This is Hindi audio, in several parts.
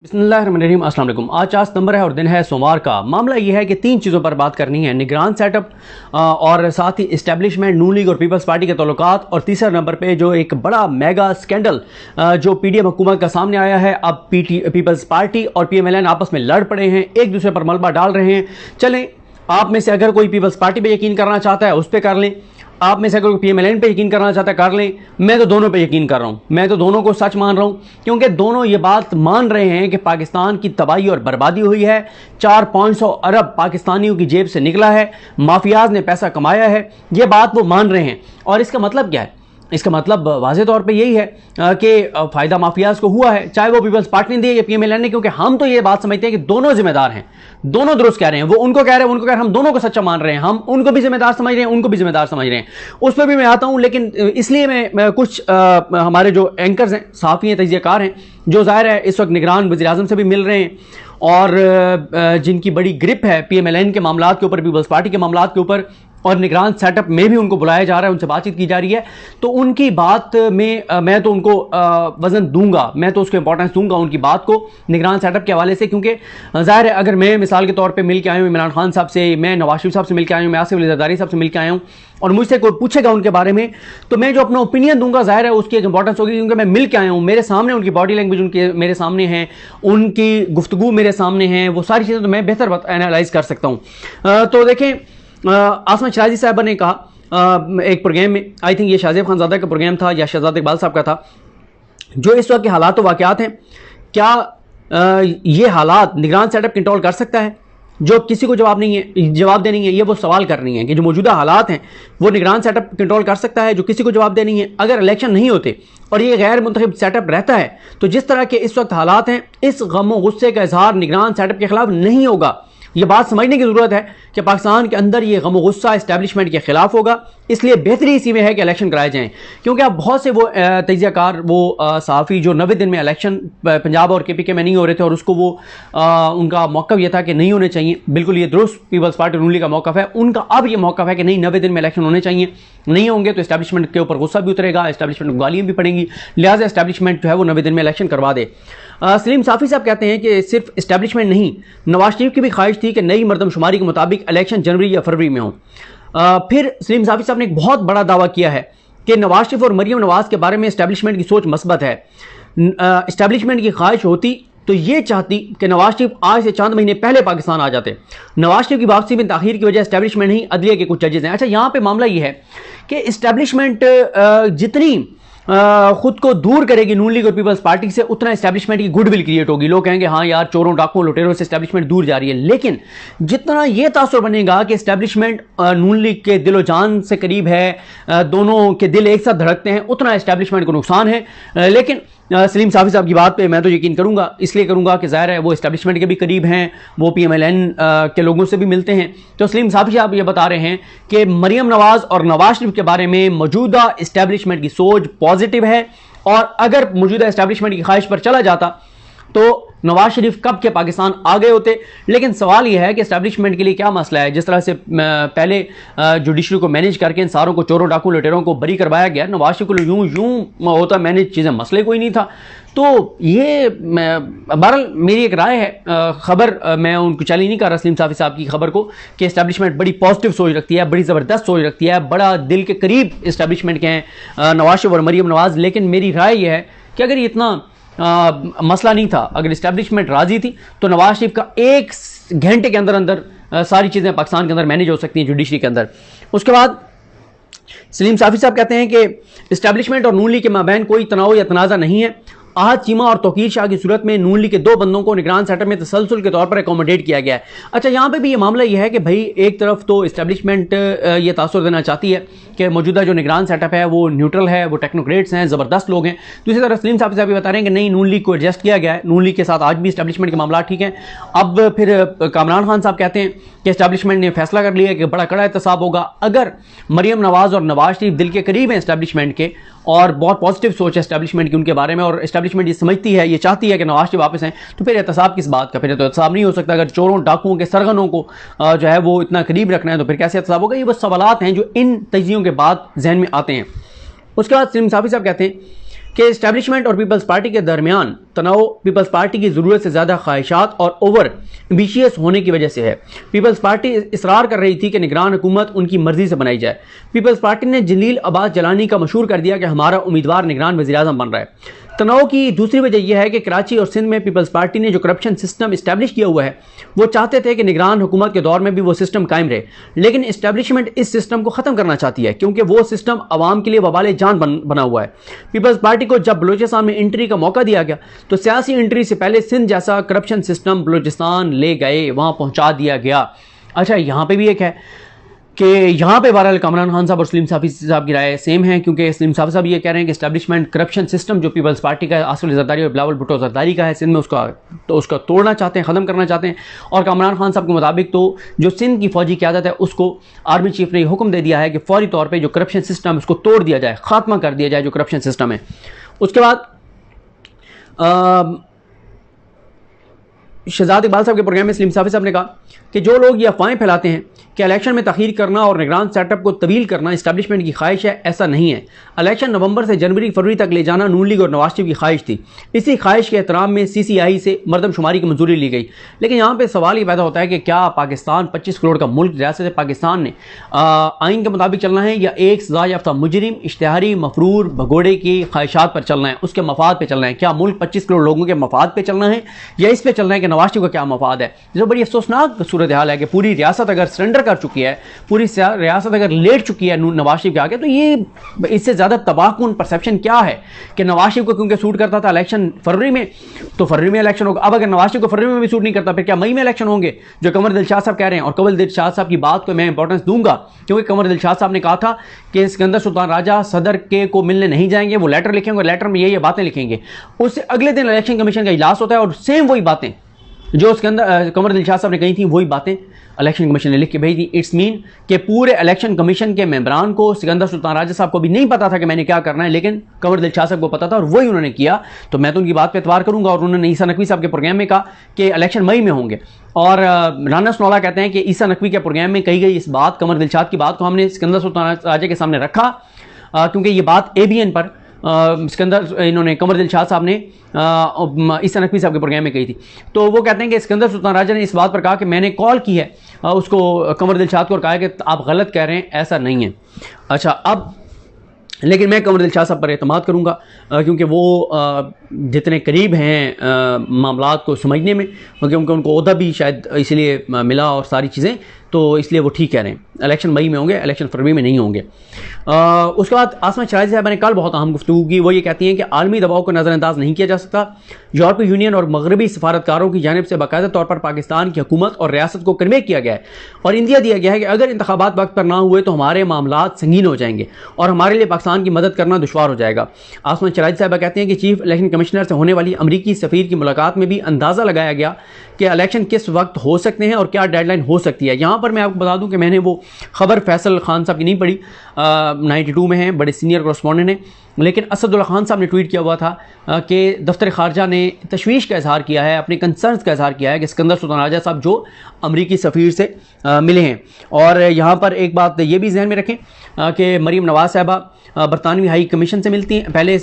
बिस्मिल्लाहिर्रहमानिर्रहीम, अस्सलाम वालेकुम। आज 4 सितंबर है और दिन है सोमवार का। मामला यह है कि 3 चीज़ों पर बात करनी है, निगरान सेटअप और साथ ही इस्टेब्लिशमेंट, नून लीग और पीपल्स पार्टी के ताल्लुकात, और तीसरा नंबर पे जो एक बड़ा मेगा स्कैंडल जो पीडीएम हुकूमत का सामने आया है। अब पीपल्स पार्टी और पीएमएलएन आपस में लड़ पड़े हैं, एक दूसरे पर मलबा डाल रहे हैं। चलें, आप में से अगर कोई पीपल्स पार्टी पर यकीन करना चाहता है उस पर कर लें, आप में से अगर पीएमएलएन पे यकीन करना चाहता है कर लें। मैं तो दोनों पे यकीन कर रहा हूं, मैं तो दोनों को सच मान रहा हूं, क्योंकि दोनों ये बात मान रहे हैं कि पाकिस्तान की तबाही और बर्बादी हुई है। 400 अरब पाकिस्तानियों की जेब से निकला है, माफियाज ने पैसा कमाया है, ये बात वो मान रहे हैं। और इसका मतलब क्या है? इसका मतलब वाज़ेह तौर पे यही है कि फ़ायदा माफियाज को हुआ है, चाहे वो पीपल्स पार्टी ने दी या पीएमएलएन ने, क्योंकि हम तो ये बात समझते हैं कि दोनों जिम्मेदार हैं, दोनों दुरुस्त कह रहे हैं। वो उनको कह रहे हैं, उनको कह रहे हैं, हम दोनों को सच्चा मान रहे हैं, हम उनको भी जिम्मेदार समझ रहे हैं, उनको भी जिम्मेदार समझ रहे हैं। उस पर भी मैं आता हूं, लेकिन इसलिए मैं कुछ हमारे जो एंकर्स हैं, सहाफ़ी हैं, तजियाकार हैं, जो ज़ाहिर है इस वक्त निगरान वज़ीर आज़म से भी मिल रहे हैं और जिनकी बड़ी ग्रिप है पीएमएलएन के मामलात के ऊपर, पीपल्स पार्टी के मामलात के ऊपर, और निगरान सेटअप में भी उनको बुलाया जा रहा है, उनसे बातचीत की जा रही है। तो उनकी बात में मैं तो उनको वजन दूंगा, मैं तो उसको इंपॉर्टेंस दूंगा उनकी बात को निगरान सेटअप के हवाले से, क्योंकि ज़ाहिर है अगर मैं मिसाल के तौर पे मिल के आया हूँ इमरान खान साहब से, मैं नवाज शरीफ साहब से मिल के आया हूँ, मैं आसिफ अली ज़रदारी साहब से मिल के आया हूँ, और मुझसे कोई पूछेगा उनके बारे में, तो मैं जो अपना ओपिनियन दूंगा ज़ाहिर है उसकी एक इंपॉर्टेंस होगी, क्योंकि मैं मिल के आया हूँ, मेरे सामने उनकी बॉडी लैंग्वेज उनके मेरे सामने है, उनकी गुफ्तगू मेरे सामने है, वो सारी चीज़ें तो मैं बेहतर एनालाइज कर सकता हूँ। तो देखें, आसमा शराजी साहबा ने कहा एक प्रोग्राम में, आई थिंक ये शाहजेब खानजादा का प्रोग्राम था या शहजाद इकबाल साहब का था, जो इस वक्त के हालात व वाक़यात हैं, क्या ये हालात निगरान सेटअप कंट्रोल कर सकता है? जो किसी को जवाब देनी है, ये वो सवाल करनी है कि जो मौजूदा हालात हैं वो निगरान सेटअप कंट्रोल कर सकता है, जो किसी को जवाब देनी है। अगर इलेक्शन नहीं होते और ये गैर मुंतखब सेटअप रहता है, तो जिस तरह के इस वक्त हालात हैं, इस गम व गुस्से का इजहार निगरान सेटअप के खिलाफ नहीं होगा। ये बात समझने की जरूरत है कि पाकिस्तान के अंदर ये गम गुस्सा एस्टैब्लिशमेंट के खिलाफ होगा, इसलिए बेहतरी इसी में है कि इलेक्शन कराए जाएं। क्योंकि अब बहुत से वो तजियाकार, वो सहाफ़ी जो 90 दिन में इलेक्शन पंजाब और केपीके में नहीं हो रहे थे, और उसको वो उनका मौक़िफ़ ये था कि नहीं होने चाहिए, बिल्कुल ये दुरुस्त पीपल्स पार्टी नून लीग का मौक़िफ़ है, उनका अब ये मौक़िफ़ है कि नहीं, 90 दिन में इलेक्शन होने चाहिए, नहीं होंगे तो इस्टेब्लिशमेंट के ऊपर गुस्सा भी उतरेगा, इस्टेब्लिशमेंट को गालियाँ भी पड़ेंगी, लिहाजा इस्टेब्लिशमेंट जो है वो 90 दिन में इलेक्शन करवा दे। सलीम साफ़ी साहब कहते हैं कि सिर्फ इस्टेब्लिशमेंट नहीं, नवाज शरीफ की भी ख्वाहिश थी कि नई मरदमशुमारी के मुताबिक इलेक्शन जनवरी या फरवरी में हो। फिर सलीम साफ़ी साहब ने एक बहुत बड़ा दावा किया है कि नवाज शरीफ और मरियम नवाज के बारे में इस्टेब्लिशमेंट की सोच मस्बत है। इस्टेब्लिशमेंट की ख्वाहिश होती तो ये चाहती कि नवाज शरीफ आज से चंद महीने पहले पाकिस्तान आ जाते। नवाज शरीफ की वापसी में ताखीर की वजह इस्टेब्लिशमेंट नहीं, अदलिया के कुछ जजेस हैं। अच्छा, यहाँ पे मामला ये है कि इस्टेब्लिशमेंट जितनी खुद को दूर करेगी नून लीग और पीपल्स पार्टी से, उतना एस्टैब्लिशमेंट की गुडविल क्रिएट होगी। लोग कहेंगे हाँ यार, चोरों डाकुओं लुटेरों से एस्टैब्लिशमेंट दूर जा रही है। लेकिन जितना यह तासुर बनेगा कि एस्टैब्लिशमेंट नून लीग के दिलो जान से करीब है, दोनों के दिल एक साथ धड़कते हैं, उतना एस्टैब्लिशमेंट को नुकसान है। लेकिन सलीम साफ़ी साहब की बात पे मैं तो यकीन करूंगा, इसलिए करूंगा कि ज़ाहिर है वो एस्टैब्लिशमेंट के भी करीब हैं, वो पीएमएलएन के लोगों से भी मिलते हैं। तो सलीम साफ़ी साहब ये बता रहे हैं कि मरियम नवाज और नवाज शरीफ के बारे में मौजूदा एस्टैब्लिशमेंट की सोच पॉजिटिव है, और अगर मौजूदा एस्टैब्लिशमेंट की ख्वाहिश पर चला जाता तो नवाज शरीफ कब के पाकिस्तान आ गए होते। लेकिन सवाल यह है कि एस्टैब्लिशमेंट के लिए क्या मसला है? जिस तरह से पहले जुडिशरी को मैनेज करके इन सारों को, चोरों डाकू लुटेरों को बरी करवाया गया, नवाज शरीफ को यूं होता मैनेज, चीज़ें मसले कोई नहीं था। तो ये बहरहाल मेरी एक राय है, खबर मैं उनको चैलेंज नहीं कर रहा सलीम साफ़ी साहब की खबर को, कि एस्टैब्लिशमेंट बड़ी पॉजिटिव सोच रखती है, बड़ी ज़बरदस्त सोच रखती है, बड़ा दिल के करीब एस्टैब्लिशमेंट के हैं नवाज शरीफ और मरियम नवाज। लेकिन मेरी राय यह है कि अगर ये इतना मसला नहीं था, अगर इस्टेब्लिशमेंट राजी थी, तो नवाज शरीफ का 1 घंटे के अंदर अंदर सारी चीज़ें पाकिस्तान के अंदर मैनेज हो सकती हैं जुडिशरी के अंदर। उसके बाद सलीम साफ़ी साहब कहते हैं कि इस्टेब्लिशमेंट और नून लीग के माबैन कोई तनाव या तनाज़ा नहीं है। आहद चीमा और तौकीर शाह की सूरत में नून लीग के 2 बंदों को निगरान सेटअप में तसलसल के तौर पर एकोमोडेट किया गया है। अच्छा, यहाँ पे भी ये मामला ये है कि भाई एक तरफ तो इस्टेब्लिशमेंट ये तासुर देना चाहती है कि मौजूदा जो निगरान सेटअप है वो न्यूट्रल है, वो टेक्नोक्रेट्स हैं, ज़बरदस्त लोग हैं। दूसरी तरफ सलीम साहब भी बता रहे हैं कि नहीं, नून लीग को एडजस्ट किया गया है, नून लीग के साथ आज भी इस्टेब्लिशमेंट के मामला ठीक हैं। अब फिर कामरान खान साहब कहते हैं कि इस्टेब्लिशमेंट ने फैसला कर लिया कि बड़ा कड़ा एहतसाब होगा। अगर मरियम नवाज और नवाज शरीफ दिल के करीब हैं इस्टेब्लिशमेंट के, और बहुत पॉजिटिव सोच है इस्टेब्लिशमेंट की उनके बारे में, और इस्टेब्लिशमेंट ये समझती है, ये चाहती है कि नवाज शरीफ वापस हैं, तो फिर एहतसाब किस बात का? फिर तो एहतसाब नहीं हो सकता। अगर चोरों डाकुओं के सरगनों को जो है वो इतना करीब रखना है, तो फिर कैसे एहतसाब होगा? ये वो सवालात हैं जो इन तजियों के बाद जहन में आते हैं। उसके बाद सलीम साफ़ी साहब कहते हैं कि इस्टेब्लिशमेंट और पीपल्स पार्टी के दरमियान तनाव पीपल्स पार्टी की ज़रूरत से ज़्यादा ख्वाहिशात और ओवर एम्बिशियस होने की वजह से है। पीपल्स पार्टी इसरार कर रही थी कि निगरान हुकूमत उनकी मर्जी से बनाई जाए। पीपल्स पार्टी ने जलील अब्बास जलानी का मशहूर कर दिया कि हमारा उम्मीदवार निगरान वज़ीर-ए-आज़म बन रहा है। तनाव की दूसरी वजह यह है कि कराची और सिंध में पीपल्स पार्टी ने जो करप्शन सिस्टम इस्टेब्लिश किया हुआ है, वो चाहते थे कि निगरान हुकूमत के दौर में भी वो सिस्टम कायम रहे, लेकिन इस्टेब्लिशमेंट इस सिस्टम को ख़त्म करना चाहती है क्योंकि वो सिस्टम आवाम के लिए वबाले जान बना हुआ है। पीपल्स पार्टी को जब बलूचिस्तान में एंट्री का मौका दिया गया तो सियासी एंट्री से पहले सिंध जैसा करप्शन सिस्टम बलूचिस्तान ले गए, वहाँ पहुँचा दिया गया। अच्छा, यहाँ पर भी एक है कि यहाँ पे बहरहाल कामरान खान साहब और सलीम साफ़ी साहब की राय सेम है, क्योंकि सलीम साफ़ी साहब ये कह रहे हैं कि इस्टेब्लिशमेंट करप्शन सिस्टम जो पीपल्स पार्टी का है, आसिफ अली जरदारी और बिलावल भुट्टो जरदारी का है सिंध में, उसका तोड़ना चाहते हैं, ख़त्म करना चाहते हैं। और कामरान खान साहब के मुताबिक तो जो सिंध की फ़ौजी क़यादत है उसको आर्मी चीफ ने हुक्म दे दिया है कि फौरी तौर पर जो करप्शन सिस्टम है उसको तोड़ दिया जाए, ख़ात्मा कर दिया जाए जो करप्शन सिस्टम है। उसके बाद शहजाद इकबाल साहब के प्रोग्राम में सलीम साफ़ी साहब ने कहा कि जो लोग ये अफवाहें फैलाते हैं कि इलेक्शन में तखीर करना और निगरान सेटअप को तवील करना इस्टेब्लिशमेंट की ख्वाहिश है, ऐसा नहीं है। इलेक्शन नवंबर से जनवरी फरवरी तक ले जाना नून लीग और नवाज शरीफ की ख्वाहिश थी। इसी ख्वाहिश के एहतराम में CCI से मरदमशुमारी की मंजूरी ली गई। लेकिन यहाँ पर सवाल ये पैदा होता है कि क्या पाकिस्तान 25 करोड़ का मुल्क रियासत पाकिस्तान ने आइन के मुताबिक चलना है या एक सजा याफ्ता मुजरिम इश्तिहारी मफरूर भगोड़े की ख्वाहिशात पर चलना है, उसके मफाद पर चलना है? क्या मुल्क 25 करोड़ लोगों के मफाद पर चलना है या इस पर चलना है कि नवाज शरीफ का क्या मफाद है? जो बड़ी अफसोसनाक सूरत हाल है कि पूरी रियासत अगर सरेंडर कर चुकी है, पूरी रियासत अगर लेट चुकी है नवाज शरीफ के आगे, तो ये इससे ज़्यादा तबाहकुन परसेप्शन क्या है कि नवाज शरीफ को क्योंकि सूट करता था इलेक्शन फरवरी में, तो फरवरी में इलेक्शन होगा। अब अगर नवाज शरीफ को फरवरी में भी सूट नहीं करता, फिर क्या मई में इलेक्शन होंगे, जो कंवर दिलशाद साहब कह रहे हैं? और कंवर दिलशाद साहब की बात को मैं इंपॉर्टेंस दूंगा, क्योंकि कंवर दिलशाद साहब ने कहा था कि सिकंदर सुल्तान राजा सदर के को मिलने नहीं जाएंगे, वो लेटर लिखेंगे, लेटर में ये बातें लिखेंगे। उससे अगले दिन इलेक्शन कमीशन का इजलास होता है और सेम वही बातें जो उसके अंदर कंवर दिलशाद साहब ने कही थी, वही बातें इलेक्शन कमीशन ने लिख के भेज दी। इट्स मीन कि पूरे इलेक्शन कमीशन के मेंबरान को, सिकंदर सुल्तान राजा साहब को भी नहीं पता था कि मैंने क्या करना है, लेकिन कंवर दिलशाद साहब को पता था और वही उन्होंने किया। तो मैं तो उनकी बात पे एतबार करूंगा। और उन्होंने ईसा नकवी साहब के प्रोग्राम में कहा कि इलेक्शन मई में होंगे, और राना सनौला कहते हैं कि ईसा नकवी के प्रोग्राम में कही गई इस बात, कंवर दिलशाद की बात को हमने सिकंदर सुल्तान राजा के सामने रखा, क्योंकि ये बात ABN पर इन्होंने कंवर दिलशाद साहब ने ईसा नकवी साहब के प्रोग्राम में कही थी। तो वो कहते हैं कि सिकंदर सुल्तान राजा ने इस बात पर कहा कि मैंने कॉल की है उसको कंवर दिलशाद को और कहा कि आप गलत कह रहे हैं, ऐसा नहीं है। अच्छा, अब लेकिन मैं कंवर दिलशाद साहब पर एतमाद करूँगा क्योंकि वो जितने करीब हैं मामलात को समझने में, क्योंकि उनको ओहदा भी शायद इसलिए मिला और सारी चीज़ें, तो इसलिए वो ठीक कह रहे हैं। इलेक्शन मई में होंगे, इलेक्शन फरवरी में नहीं होंगे। उसके बाद आसमा शराजी साहब ने कल बहुत अहम गुफ्तगू की। वो ये कहती हैं कि आलमी दबाव को नज़रअंदाज नहीं किया जा सकता। यूरोपीय यूनियन और मगरबी सफारतकारों की जानिब से बाकायदा तौर पर पाकिस्तान की हुकूमत और रियासत को कन्वे किया गया है और इंदिया दिया गया है कि अगर इंतखाबात वक्त पर ना हुए तो हमारे मामलात संगीन हो जाएंगे और हमारे लिए पाकिस्तान की मदद करना दुश्वार हो जाएगा। आसमा शराजी साहब कहते हैं कि चीफ इलेक्शन कमिश्नर से होने वाली अमरीकी सफ़ीर की मुलाकात में भी अंदाज़ा लगाया गया कि इलेक्शन किस वक्त हो सकते हैं और क्या डेडलाइन हो सकती है। यहाँ पर मैं आपको बता दूं कि मैंने वो खबर फैसल खान साहब की नहीं पढ़ी, 92 में हैं, बड़े सीनियर कॉरेस्पॉन्डेंट हैं, लेकिन असदुल्ला खान साहब ने ट्वीट किया हुआ था कि दफ्तर खारजा ने तशवीश का इजहार किया है, अपने कंसर्न्स का इजहार किया है कि सिकंदर सुल्तान राजा साहब जो अमरीकी सफ़ीर से मिले हैं। और यहाँ पर एक बात ये भी जहन में रखें कि मरीम नवाज साहबा बरतानवी हाई कमीशन से मिलती हैं। पहले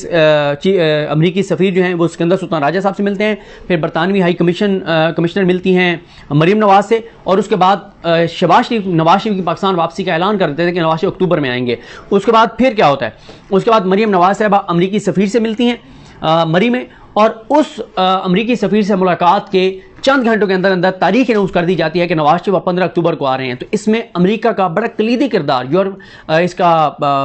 अमरीकी सफ़ीर जो हैं वो सिकंदर सुल्तान राजा साहब से मिलते हैं, फिर बरतानवी हाई कमिश्नर मिलती हैं मरीम नवाज से, और उसके बाद नवाज शरीफ की पाकिस्तान वापसी का ऐलान कर देते थे कि नवाज शरीफ अक्टूबर में आएंगे। उसके बाद फिर क्या होता है, उसके बाद मरीम नवाज साहबा अमरीकी सफ़ीर से मिलती हैं मरी में, और उस अमरीकी सफ़ीर से मुलाकात के चंद घंटों के अंदर अंदर तारीख अनाउंस कर दी जाती है कि नवाज शरीफ 15 अक्टूबर को आ रहे हैं। तो इसमें अमेरिका का बड़ा कलीदी किरदार,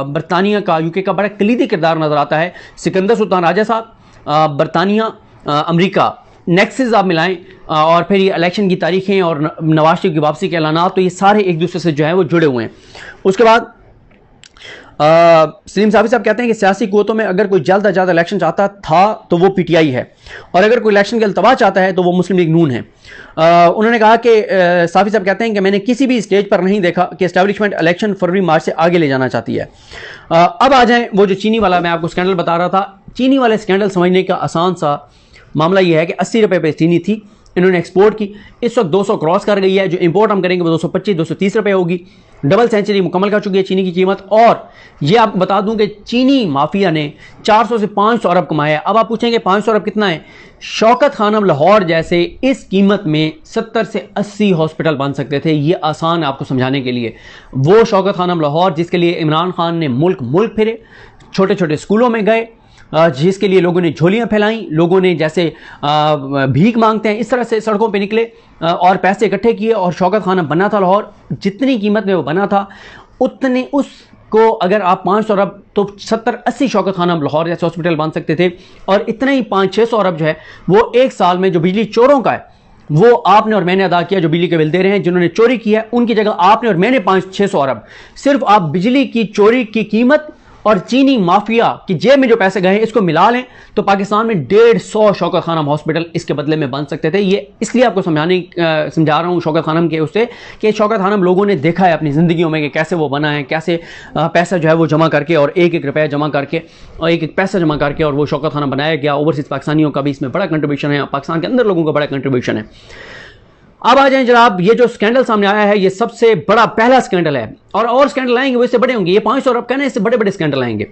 बरतानिया का, UK का बड़ा कलीदी किरदार नज़र आता है। सिकंदर सुल्तान राजा साहब, बरतानिया, अमेरिका, नेक्सेस आप मिलाएं, और फिर ये इलेक्शन की तारीखें और नवाज शरीफ की वापसी के ऐलानात, तो ये सारे एक दूसरे से जो है वो जुड़े हुए हैं। उसके बाद सलीम साफ़ी साहब कहते हैं कि सियासी कुव्वतों में अगर कोई जल्द अज जल्द इलेक्शन चाहता था तो वो PTI है, और अगर कोई इलेक्शन के अल्तवा चाहता है तो वो मुस्लिम लीग नून है। उन्होंने कहा कि साफ़ी साहब कहते हैं कि मैंने किसी भी स्टेज पर नहीं देखा कि एस्टेब्लिशमेंट इलेक्शन फरवरी मार्च से आगे ले जाना चाहती है। अब आ जाएँ वो जो चीनी वाला मैं आपको स्कैंडल बता रहा था। चीनी वाले स्कैंडल समझने का आसान सा मामला यह है कि 80 रुपये पे चीनी थी, इन्होंने एक्सपोर्ट की, इस वक्त 200 क्रॉस कर गई है, जो इंपोर्ट हम करेंगे वो 225-230 रुपये होगी। डबल सेंचुरी मुकम्मल कर चुकी है चीनी की कीमत। और ये आपको बता दूं कि चीनी माफिया ने 400 से 500 अरब कमाया। अब आप पूछेंगे 500 अरब कितना है? शौकत खानम लाहौर जैसे इस कीमत में 70 से 80 हॉस्पिटल बन सकते थे। ये आसान आपको समझाने के लिए। वो शौकत खानम लाहौर जिसके लिए इमरान खान ने मुल्क फिरे, छोटे छोटे स्कूलों में गए, जिसके लिए लोगों ने झोलियां फैलाई, लोगों ने जैसे भीख मांगते हैं इस तरह से सड़कों पे निकले और पैसे इकट्ठे किए और शौकत खाना बना था लाहौर। जितनी कीमत में वो बना था उतने उसको अगर आप 500 अरब तो 70-80 शौकत खाना लाहौर जैसे हॉस्पिटल बन सकते थे। और इतना ही 500-600 अरब जो है वो एक साल में जो बिजली चोरों का है वो आपने और मैंने अदा किया, जो बिजली के बिल दे रहे हैं, जिन्होंने चोरी की है उनकी जगह आपने और मैंने 500-600 अरब सिर्फ आप बिजली की चोरी की कीमत और चीनी माफिया की जेब में जो पैसे गए इसको मिला लें तो पाकिस्तान में 150 शौकत खानम हॉस्पिटल इसके बदले में बन सकते थे। ये इसलिए आपको समझा रहा हूँ शौकत खानम के उससे कि शौकत खानम लोगों ने देखा है अपनी ज़िंदगियों में कि कैसे वो बना है, कैसे पैसा जो है वो जमा करके और एक एक रुपया जमा करके और एक एक पैसा जमा करके और वो शौकत खानम बनाया गया। ओवरसीज़ पाकिस्तानियों का भी इसमें बड़ा कंट्रीब्यूशन है, पाकिस्तान के अंदर लोगों का बड़ा कंट्रीब्यूशन है। अब आ जाएं जनाब, ये जो स्कैंडल सामने आया है ये सबसे बड़ा पहला स्कैंडल है और स्कैंडल आएंगे वो इससे बड़े होंगे। ये 500 अरब कहने इससे बड़े बड़े स्कैंडल आएंगे।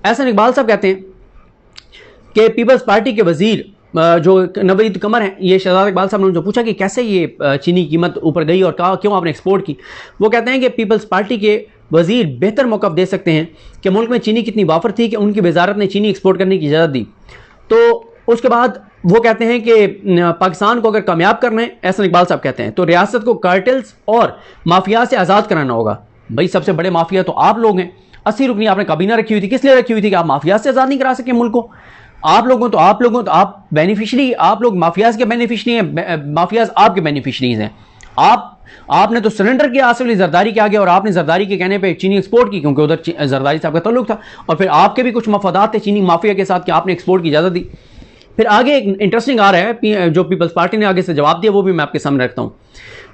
एहसन इकबाल साहब कहते हैं कि पीपल्स पार्टी के वजीर जो नवीद कमर हैं, ये शहजाद इकबाल साहब ने उनसे पूछा कि कैसे ये चीनी कीमत ऊपर गई और कहा क्यों आपने एक्सपोर्ट की। वो कहते हैं कि पीपल्स पार्टी के वजीर बेहतर मौका दे सकते हैं कि मुल्क में चीनी कितनी वाफर थी कि उनकी वजारत ने चीनी एक्सपोर्ट करने की इजाज़त दी। तो उसके बाद वो कहते हैं कि पाकिस्तान को अगर कामयाब करना है, एहसन इकबाल साहब कहते हैं, तो रियासत को कार्टेल्स और माफिया से आज़ाद कराना होगा। भाई सबसे बड़े माफिया तो आप लोग हैं। 80 रुकनी आपने काबीना रखी हुई थी, किस लिए रखी हुई थी? कि आप माफिया से आज़ाद नहीं करा सके मुल्क को। आप लोग बेनिफिशरी, आप लोग माफियाज के बेनिफिशरी हैं, माफियाज आपके बेनिफिशरीज हैं। आपने तो सरेंडर किया आसिफ अली जरदारी के आगे और आपने जरदारी के कहने पे चीनी एक्सपोर्ट की क्योंकि उधर जरदारी साहब का तल्लुक था और फिर आपके भी कुछ मफादात थे चीनी माफिया के साथ कि आपने एक्सपोर्ट की इजाज़त दी। फिर आगे एक इंटरेस्टिंग आ रहा है जो पीपल्स पार्टी ने आगे से जवाब दिया, वो भी मैं आपके सामने रखता हूँ।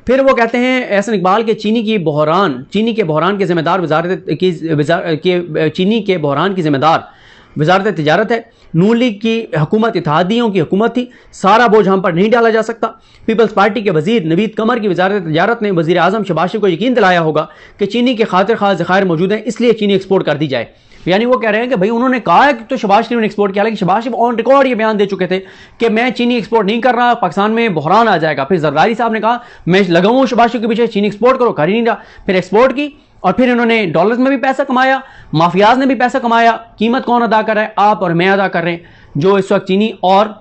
फिर वो कहते हैं एहसन इकबाल के चीनी के बहरान के जिम्मेदार वजारत तिजारत है। नून लीग की हुकूमत इत्तेहादियों की हुकूमत थी, सारा बोझ हम पर नहीं डाला जा सकता। पीपल्स पार्टी के वजीर नवीद कमर की वजारत तिजारत ने वजीर आजम शहबाज शरीफ को यकीन दिलाया होगा कि चीनी के खातिर खास ज़खायर मौजूद हैं, इसलिए चीनी एक्सपोर्ट कर दी जाए। यानी वो कह रहे हैं कि भाई उन्होंने कहा है कि तो शहबाज शरीफ ने एक्सपोर्ट किया, लेकिन शहबाज शरीफ ऑन रिकॉर्ड ये बयान दे चुके थे कि मैं चीनी एक्सपोर्ट नहीं कर रहा, पाकिस्तान में बहरान आ जाएगा। फिर जरदारी साहब ने कहा मैं लगाऊं शहबाज शरीफ के पीछे, चीनी एक्सपोर्ट करो, कर ही नहीं रहा। फिर एक्सपोर्ट की और फिर इन्होंने डॉलर्स में भी पैसा कमाया, माफियाज ने भी पैसा कमाया। कीमत कौन अदा कर रहा है? आप और मैं अदा कर रहे हैं, जो इस वक्त चीनी और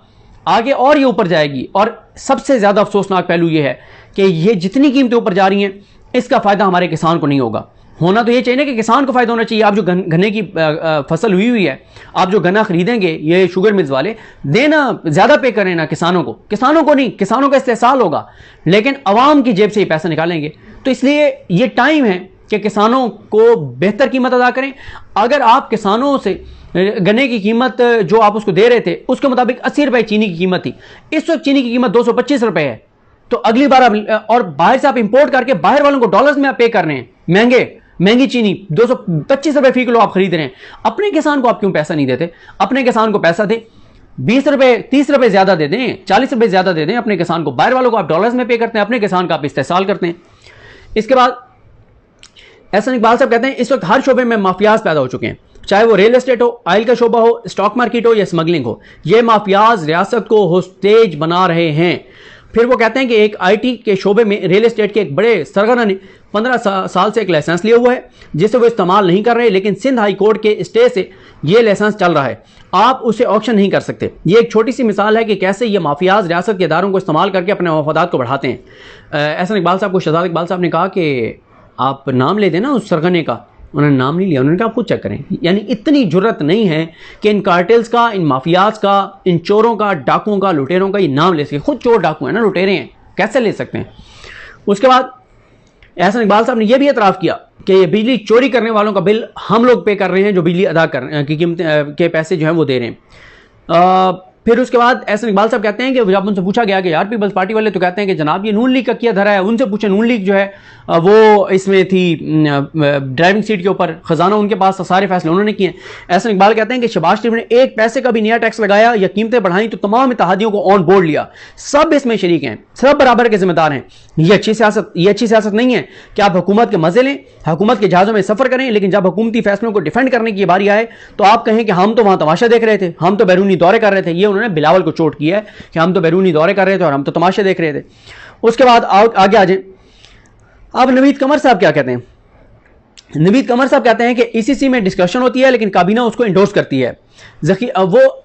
आगे और ये ऊपर जाएगी। और सबसे ज्यादा अफसोसनाक पहलू ये है कि ये जितनी कीमतें ऊपर जा रही हैं इसका फायदा हमारे किसान को नहीं होगा। होना तो ये चाहिए ना कि किसान को फायदा होना चाहिए। आप जो गन्ने की फसल हुई है, आप जो गन्ना खरीदेंगे ये शुगर मिल्स वाले, देना ज्यादा पे करें ना किसानों को नहीं, किसानों का इस्तेहसाल होगा, लेकिन अवाम की जेब से ही पैसा निकालेंगे। तो इसलिए ये टाइम है कि किसानों को बेहतर कीमत अदा करें। अगर आप किसानों से गन्ने की कीमत जो आप उसको दे रहे थे उसके मुताबिक 80 रुपए चीनी की कीमत थी, इस वक्त चीनी की कीमत 225 रुपए है, तो अगली बार और बाहर से आप इंपोर्ट करके बाहर वालों को डॉलर्स में आप पे कर रहे हैं, महंगी चीनी 225 रुपए फी किलो आप खरीद रहे हैं। अपने किसान को आप क्यों पैसा नहीं देते? अपने किसान को पैसा दें, 20 रुपए 30 रुपए ज्यादा दे दें, 40 रुपए ज्यादा दे दें अपने किसान को। बाहर वालों को आप डॉलर्स में पे करते हैं, अपने किसान का आप इस्तेहसाल करते हैं। इसके बाद एहसन इकबाल साहब कहते हैं इस वक्त हर शोबे में माफियाज पैदा हो चुके हैं, चाहे वो रियल एस्टेट हो, ऑयल का शोबा हो, स्टॉक मार्केट हो या स्मगलिंग हो। ये माफियाज रियासत को होस्टेज बना रहे हैं। फिर वो कहते हैं कि एक आईटी के शोबे में रियल एस्टेट के एक बड़े सरगना ने 15 साल से एक लाइसेंस लिया हुआ है जिसे वो इस्तेमाल नहीं कर रहे, लेकिन सिंध हाई कोर्ट के स्टे से ये लाइसेंस चल रहा है, आप उसे ऑक्शन नहीं कर सकते। ये एक छोटी सी मिसाल है कि कैसे ये माफियाज रियासत के इदारों को इस्तेमाल करके अपने मफादात को बढ़ाते हैं। एहसन इकबाल साहब को शहजाद इकबाल साहब ने कहा कि आप नाम ले देना उस सरगने का, उन्होंने नाम नहीं लिया। उन्होंने कहा आप खुद चेक करें। यानी इतनी जुर्रत नहीं है कि इन कार्टेल्स का, इन माफियाज का, इन चोरों का, डाकुओं का, लुटेरों का ये नाम ले सके। खुद चोर डाकू है ना, लुटेरे हैं, कैसे ले सकते हैं? उसके बाद एहसन इकबाल साहब ने यह भी एतराफ़ किया कि ये बिजली चोरी करने वालों का बिल हम लोग पे कर रहे हैं, जो बिजली अदा कर की कीमत के पैसे जो हैं वो दे रहे हैं। फिर उसके बाद एहसन इकबाल साहब कहते हैं कि जब उनसे पूछा गया कि यार पीपल्स पार्टी वाले तो कहते हैं कि जनाब ये नून लीग का किया धरा है, उनसे पूछे नून लीग जो है वो इसमें थी ड्राइविंग सीट के ऊपर, खजाना उनके पास, सारे फैसले उन्होंने किए। एहसन इकबाल कहते हैं कि शहबाज शरीफ ने एक पैसे का भी नया टैक्स लगाया या कीमतें बढ़ाई तो तमाम इत्तेहादियों को ऑन बोर्ड लिया, सब इसमें शरीक हैं, सब बराबर के जिम्मेदार हैं। ये अच्छी सियासत नहीं है कि आप हुकूमत के मजे लें, हुकूमत के जहाज़ों में सफर करें, लेकिन जब हुकूमती फैसलों को डिफेंड करने की बारी आए तो आप कहें कि हम तो वहां तमाशा देख रहे थे, हम तो बैरूनी दौरे कर रहे थे। ये उन्होंने बिलावल को चोट किया है कि हम तो बैरूनी दौरे कर रहे थे और हम तो तमाशे देख रहे थे। उसके बाद आगे आ जाए, अब नवीद कमर साहब क्या कहते हैं? नवीद कमर साहब कहते हैं कि ईसीसी में डिस्कशन होती है लेकिन काबीना उसको इंडोर्स करती है। वो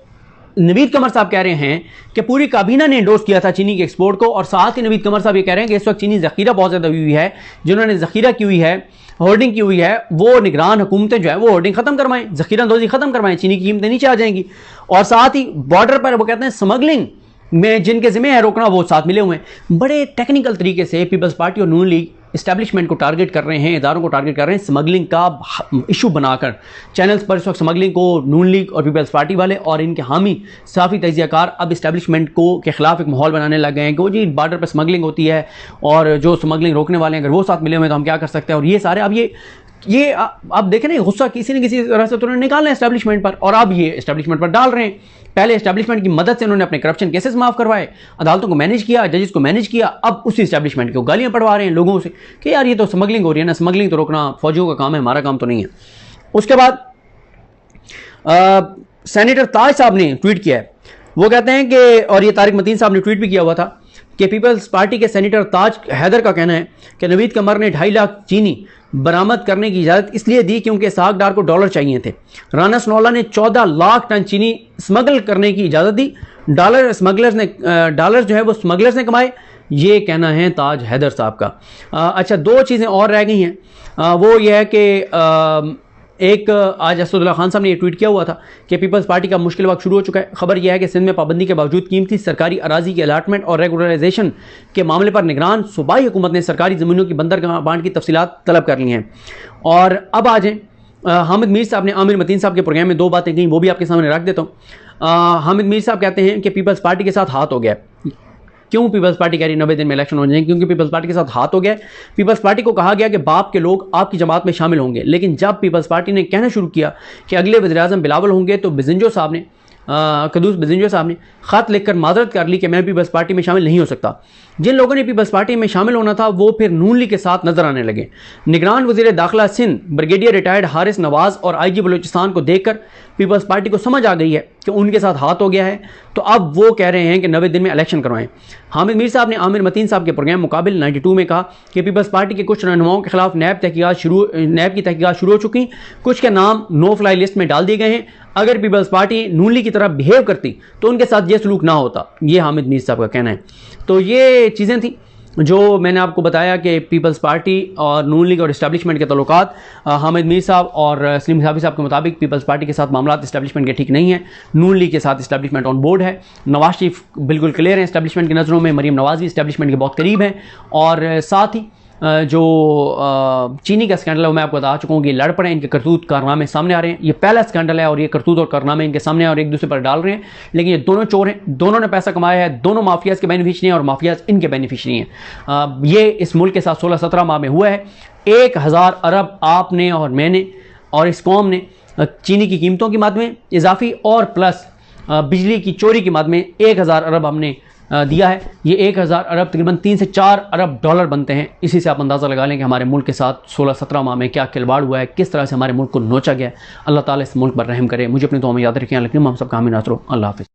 नवीद कमर साहब कह रहे हैं कि पूरी काबीना ने इंडोर्स किया था चीनी के एक्सपोर्ट को, और साथ ही नवीद कमर साहब ये कह रहे हैं कि इस वक्त चीनी जखीरा बहुत ज्यादा हुई है, जिन्होंने जखीरा की हुई है, होर्डिंग की हुई है, वो निगरान हुकूमतें जो है वो होर्डिंग खत्म करवाएं, जखीरा अंदोजी खत्म करवाएं, चीनी की कीमतें नीचे आ जाएंगी। और साथ ही बॉर्डर पर वो कहते हैं स्मगलिंग में जिनके जिम्मे है रोकना वो साथ मिले हुए हैं। बड़े टेक्निकल तरीके से पीपल्स पार्टी और नून लीग इस्टेब्लिशमेंट को टारगेट कर रहे हैं, इदारों को टारगेट कर रहे हैं, स्मगलिंग का इशू बनाकर चैनल्स पर इस वक्त स्मगलिंग को नून लीग और पीपल्स पार्टी वाले और इनके हामी साफी तजियाकार अब इस्टेब्लिशमेंट को के खिलाफ एक माहौल बनाने लग गए हैं कि वो जी बॉर्डर पर स्मगलिंग होती है और जो स्मगलिंग रोकने वाले हैं अगर वो साथ मिले हुए हैं तो हम क्या कर सकते हैं। और ये सारे अब ये आप देखें ना, गुस्सा किसी न किसी तरह से तो उन्होंने निकालना है एस्टेब्लिशमेंट पर, और अब ये एस्टेब्लिशमेंट पर डाल रहे हैं। पहले एस्टेब्लिशमेंट की मदद से उन्होंने अपने करप्शन केसेस माफ करवाए, अदालतों को मैनेज किया, जजेस को मैनेज किया, अब उसी एस्टेब्लिशमेंट को गालियां पढ़वा रहे हैं लोगों से कि यार ये तो स्मगलिंग हो रही है ना, स्मगलिंग तो रोकना फौजियों का काम है, हमारा काम तो नहीं है। उसके बाद सेनेटर ताज साहब ने ट्वीट किया है, वो कहते हैं कि, और ये तारिक मतीन साहब ने ट्वीट भी किया हुआ था कि पीपल्स पार्टी के सेनेटर ताज हैदर का कहना है कि नवीद कमर ने 2.5 लाख चीनी बरामद करने की इजाज़त इसलिए दी क्योंकि इसहाक डार को डॉलर चाहिए थे। राना सनौला ने 14 लाख टन चीनी स्मगल करने की इजाज़त दी, डॉलर जो है वो स्मगलर्स ने कमाए, ये कहना है ताज हैदर साहब का। अच्छा, 2 चीज़ें और रह गई हैं, वो ये है कि एक आज असदुल्ला खान साहब ने ये ट्वीट किया हुआ था कि पीपल्स पार्टी का मुश्किल वक्त शुरू हो चुका है। खबर यह है कि सिंध में पाबंदी के बावजूद कीमती सरकारी अराजी की अलाटमेंट और रेगुलराइजेशन के मामले पर निगरान सूबाई हुकूमत ने सरकारी ज़मीनों की बंदर बांट की तफसीलात तलब कर ली हैं। और अब आ जाएँ, हामिद मीर साहब ने आमिर मतीन साहब के प्रोग्राम में 2 बातें कहीं, वो भी आपके सामने रख देता हूँ। हामिद मीर साहब कहते हैं कि पीपल्स पार्टी के साथ हाथ हो गया। क्यों पीपल्स पार्टी कह रही 90 दिन में इलेक्शन हो जाएंगे? क्योंकि पीपल्स पार्टी के साथ हाथ हो गया। पीपल्स पार्टी को कहा गया कि बाप के लोग आपकी जमात में शामिल होंगे, लेकिन जब पीपल्स पार्टी ने कहना शुरू किया कि अगले वज़ीर-ए-आज़म बिलावल होंगे तो बिजंजो साहब ने कदूस बिजंजो साहब ने ख़त लिखकर माजरत कर ली कि मैं पीपल्स पार्टी में शामिल नहीं हो सकता। जिन लोगों ने पीपल्स पार्टी में शामिल होना था वो फिर नून लीग के साथ नजर आने लगे। निगरान वज़ीर दाखिला सिंध ब्रिगेडियर रिटायर्ड हारिस नवाज और IG बलूचिस्तान को देखकर पीपल्स पार्टी को समझ आ गई है कि उनके साथ हाथ हो गया है, तो अब वो कह रहे हैं कि 90 दिन में इलेक्शन करवाएं। हामिद मीर साहब ने आमिर मतीन साहब के प्रोग्राम मुकाबिल 92 में कहा कि पीपल्स पार्टी के कुछ रहनुमाओं के खिलाफ नैब की तहकीकात शुरू हो चुकी, कुछ के नाम नो फ्लाई लिस्ट में डाल दिए गए हैं। अगर पीपल्स पार्टी नून लीग की तरह बिहेव करती तो उनके साथ ये सलूक ना होता, ये हामिद मीर साहब का कहना है। तो ये चीज़ें थी जो मैंने आपको बताया कि पीपल्स पार्टी और नून लीग और इस्टेब्लिशमेंट के तल्लुकात। हामिद मीर साहब और सलीम साहबी साहब के मुताबिक पीपल्स पार्टी के साथ मामला इस्टेब्लिशमेंट के ठीक नहीं है, नून लीग के साथ इस्टेब्लिशमेंट ऑन बोर्ड है। नवाज शरीफ बिल्कुल क्लियर है इस्टेब्लिशमेंट की नज़रों में, मरीम नवाज भी इस्टेब्लिशमेंट के बहुत करीब हैं। और साथ ही जो चीनी का स्कैंडल है मैं आपको बता चुका हूँ कि लड़ पड़े, इनके करतूत कारनामे सामने आ रहे हैं। ये पहला स्कैंडल है और ये करतूत और कारनामे इनके सामने और एक दूसरे पर डाल रहे हैं, लेकिन ये दोनों चोर हैं, दोनों ने पैसा कमाया है, दोनों माफियाज के बेनिफिशरी हैं और माफियाज इनके बेनिफिशरी हैं। ये इस मुल्क के साथ 16-17 माह में हुआ है। 1000 अरब आपने और मैंने और इस कौम ने चीनी की कीमतों की मद में इजाफी और प्लस बिजली की चोरी की मद में 1000 अरब हमने दिया है। ये 1000 अरब तकरीबन 3 से 4 अरब डॉलर बनते हैं। इसी से आप अंदाज़ा लगा लें कि हमारे मुल्क के साथ 16-17 माह में क्या खिलवाड़ हुआ है, किस तरह से हमारे मुल्क को नोचा गया है। अल्लाह ताला इस मुल्क पर रहम करे। मुझे अपनी दुआ में याद रखें। लेकिन हम सबका हामी नासरो। अल्लाह हाफ़िज़।